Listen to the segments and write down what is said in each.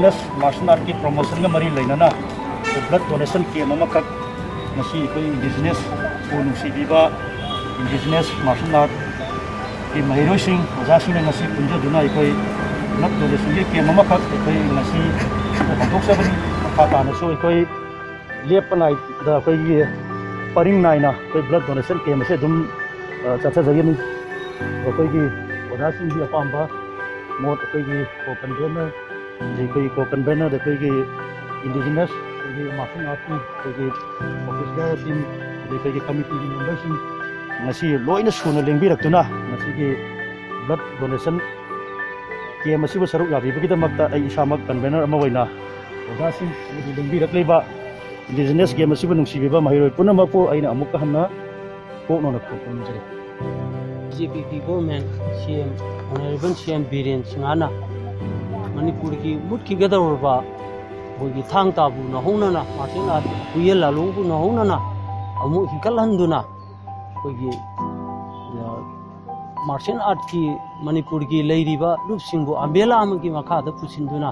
indigenous martial art ki promotion ga mari lainana blood donation camp amakak ngasi koi indigenous unu sibiba indigenous martial art ki mahiroi sing oja sing ngasi punja duna koi blood donation ki camp amakak koi ngasi hantok sabani khata na so koi lepanai da koi paring nai na koi blood donation camp se dum chacha jagi ni koi ki oja sing bi apamba mot koi ki ko convener je koi ko convener de koi ki indigenous koi martial art koi officer team de koi committee members ngasi loina suna lengbi raktuna ngasi ki blood donation ke masi ba saruk yabi bagi damakta ai isamak convener ama waina oda sin lengbi rakleba indigenous ke masi ba nungsi ba mahiroi punama po aina amuk hanna ko no na ko jere JPP government CM honorable CM Biren Singana Manipur ki mut ki gadarba bogi Thangta bu na honana martina kuyela lu bu na honana amu hikalanduna bogi martial art ki Manipur ki leiriba rupsingbu ambela amagi makha da pusinduna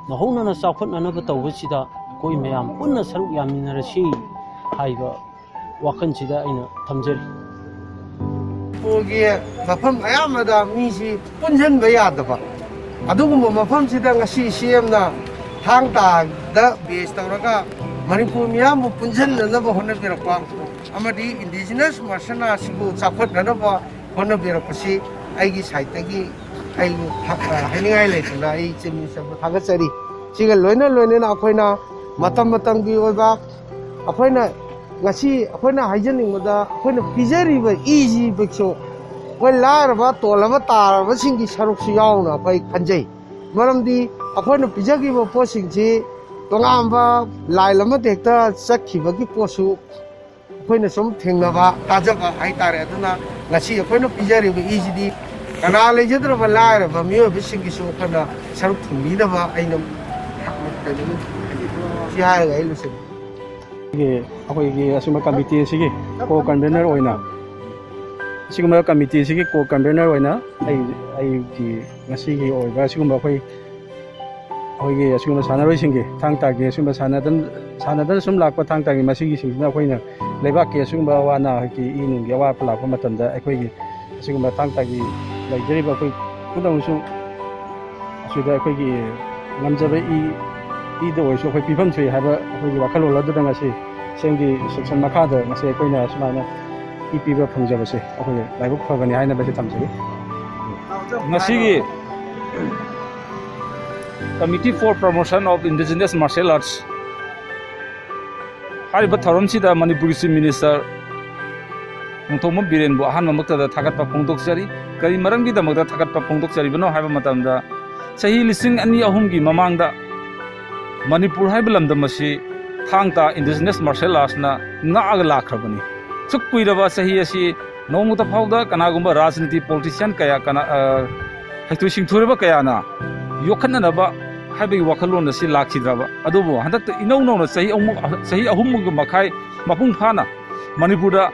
na honana sakhotna na ba tawbasida koi mayam punna saruk yaminarasi haiba wakan sida aina thamjari Pogi mafam ayamada misi punjan bayadaba adugumba mafam sida ngasi CM na Thangta da base tawraga Manipur miyam punjan na ba honna birakwa amadi indigenous martial arts sibu chakhot na ba honna birakasi aigi site gi ai haningai leituna ai chimi sab thagachari siga loina na akoina matam gi oba akoina ngasi akoina haijening mada akoina pijari ba easy bekso koi lar ba tolaba tar ba singi saruk su yauna koi khanjai maramdi akoina pijagi ba posing ji tongam ba lai lama dekta sakhi ba gi posu akoina som thengna ba tajaba hai tare aduna ngasi akoina pijari ba easy di kana le jedra ba lar ba miyo ba singi su kana saruk thumi da ba aina si hai ga ilu se ꯑꯩꯈꯣꯏꯒꯤ ꯑꯁꯤꯒꯨꯝꯕ committee ꯑꯁꯤꯒꯤ ꯀꯣ convener ꯑꯣꯏꯅ ꯑꯁꯤꯒꯨꯝꯕ committee ꯑꯁꯤꯒꯤ ꯀꯣ convener ꯑꯣꯏꯅ ꯑꯩꯒꯤ ꯉꯁꯤꯒꯤ ꯑꯣꯏꯕ ꯑꯁꯤꯒꯨꯝꯕ ꯑꯩꯈꯣꯏꯒꯤ ꯑꯁꯤꯒꯨꯝꯕ ꯁꯥꯟꯅꯔꯣꯏꯁꯤꯡꯒꯤ ꯊꯥꯡꯇꯥꯒꯤ ꯑꯁꯤꯒꯨꯝꯕ ꯁꯥꯟꯅꯗꯅ ꯁꯨꯝ ꯂꯥꯛꯄ ꯊꯥꯡꯇꯥꯒꯤ ꯃꯁꯤꯒꯤꯁꯤꯡꯁꯤꯅ ꯑꯩꯈꯣꯏꯅ ꯂꯩꯕꯥꯛꯀꯤ ꯑꯁꯤꯒꯨꯝꯕ ꯑꯋꯥ ꯑꯅꯥ ꯑꯩꯈꯣꯏꯒꯤ ꯏ ꯅꯨꯡꯒꯤ ꯑꯋꯥꯠꯄ ꯂꯥꯛꯄ ꯃꯇꯝꯗ ꯑꯩꯈꯣꯏꯒꯤ ꯑꯁꯤꯒꯨꯝꯕ ꯊꯥꯡꯇꯥꯒꯤ ꯂꯩꯖꯔꯤꯕ ꯑꯩꯈꯣꯏ ꯄꯨꯝꯅꯃꯛꯁꯨ ꯑꯁꯤꯗ ꯑꯩꯈꯣꯏꯒꯤ ꯉꯝꯖꯕ ꯏꯗ ꯑꯣꯏꯔꯁꯨ ꯑꯩꯈꯣꯏ ꯄꯤꯐꯝ ꯊꯣꯛꯏ ꯍꯥꯏꯕ ꯑꯩꯈꯣꯏꯒꯤ ꯋꯥꯈꯜꯂꯣꯟ ꯑꯗꯨꯗ ꯉꯁꯤ ꯁꯦꯡꯒꯤ ꯁꯦꯛꯁꯟ ꯃꯈꯥꯗ ꯉꯁꯤ ꯑꯩꯈꯣꯏꯅ ꯁꯨꯃꯥꯏꯅ ꯏ ꯄꯤꯕ ꯐꯪꯖꯕꯁꯦ ꯑꯩꯈꯣꯏ ꯂꯥꯏꯕꯛ ꯐꯕꯅꯤ ꯍꯥꯏꯅꯕꯁꯦ ꯊꯝꯖꯒꯦ ꯉꯁꯤꯒꯤ Committee for Promotion of Indigenous Martial Arts ꯍꯥꯏꯔꯤꯕ ꯊꯧꯔꯝꯁꯤꯗ ꯃꯅꯤꯄꯨꯔꯒꯤ ꯆꯤꯐ ꯃꯤꯅꯤꯁꯇꯔ ꯅꯣꯡꯊꯣꯝꯕꯝ ꯕꯤꯔꯦꯟꯕꯨ ꯑꯍꯥꯟꯕ ꯃꯛꯇꯗ ꯊꯥꯒꯠꯄ ꯐꯣꯡꯗꯣꯛꯆꯔꯤ ꯀꯔꯤ ꯃꯔꯝꯒꯤꯗꯃꯛꯇ ꯊꯥꯒꯠꯄ ꯐꯣꯡꯗꯣꯛꯆꯔꯤꯕꯅꯣ ꯍꯥꯏꯕ ꯃꯇꯝꯗ ꯆꯍꯤ 2002ꯒꯤ ꯃꯃꯥꯡꯗ Manipur haiba lamdam asi Thangta indigenous martial arts na ngaaga lakhrabani suk kuiraba sahi asi nongmuta phawda kanagumba rajniti politician kaya kana haitu singthureba kaya na yokhanna ba haibai wakhalon asi lakhidraba adubu handak inau no sahi ahum makhai mapung phana Manipur da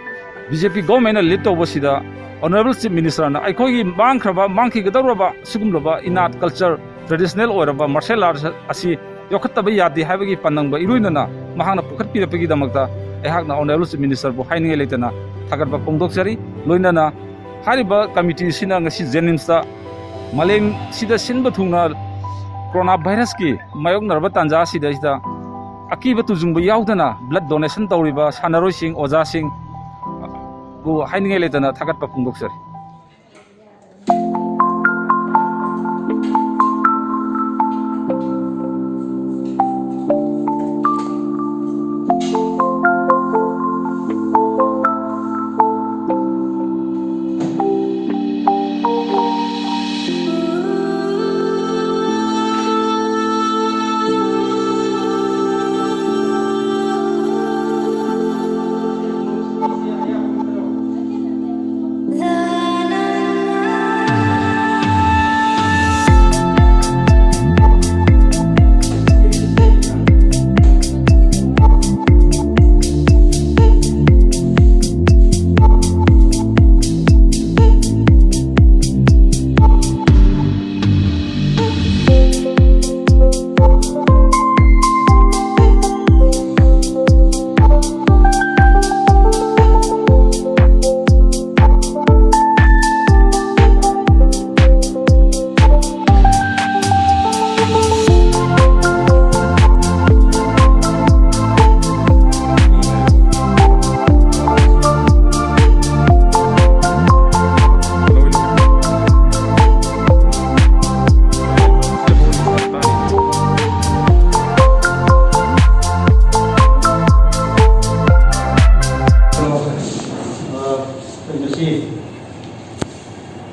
BJP government lead tawbasida honorable chief minister na aikhogi mangkhi gadawraba sigumlaba inat culture traditional oraba martial arts asi yokhatabai yadi haibagi panangba iruinana mahangna pukhatpirapagi damakta ehakna honorable chief minister bu hainingai leitana thagatba pongdokjari loinana hariba committee sina ngasi jenimsta maleng sida sinba thungna coronavirus ki mayoknarba tanja sida akiba tujungba yaudana blood donation tawriba sanaroi sing oja sing bu hainingai leitana thagatba pongdokjari love.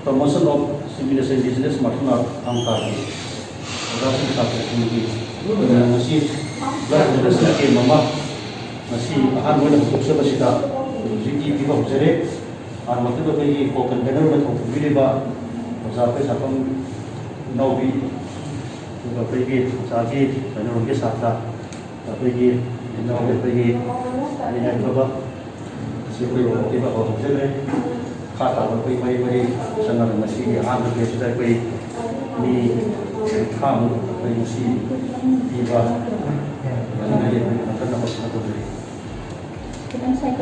promotion of civilization business matuna Thangta odasin tapuni ngasi blood donation ke mama ngasi ahan mo na tuksa basita jiki piba hujere ar matu ba kai ko container ba thok bi ba oza pe sapam nobi ba kai ke sagi container ke satha ba kai ke no ke kai ke ani ai ba si ko ke ba hujere khata ba kai mai sangar ngasi ahan ke sida kai ni kham kai ngasi piba ini dia akan dapat satu dari. Kita saya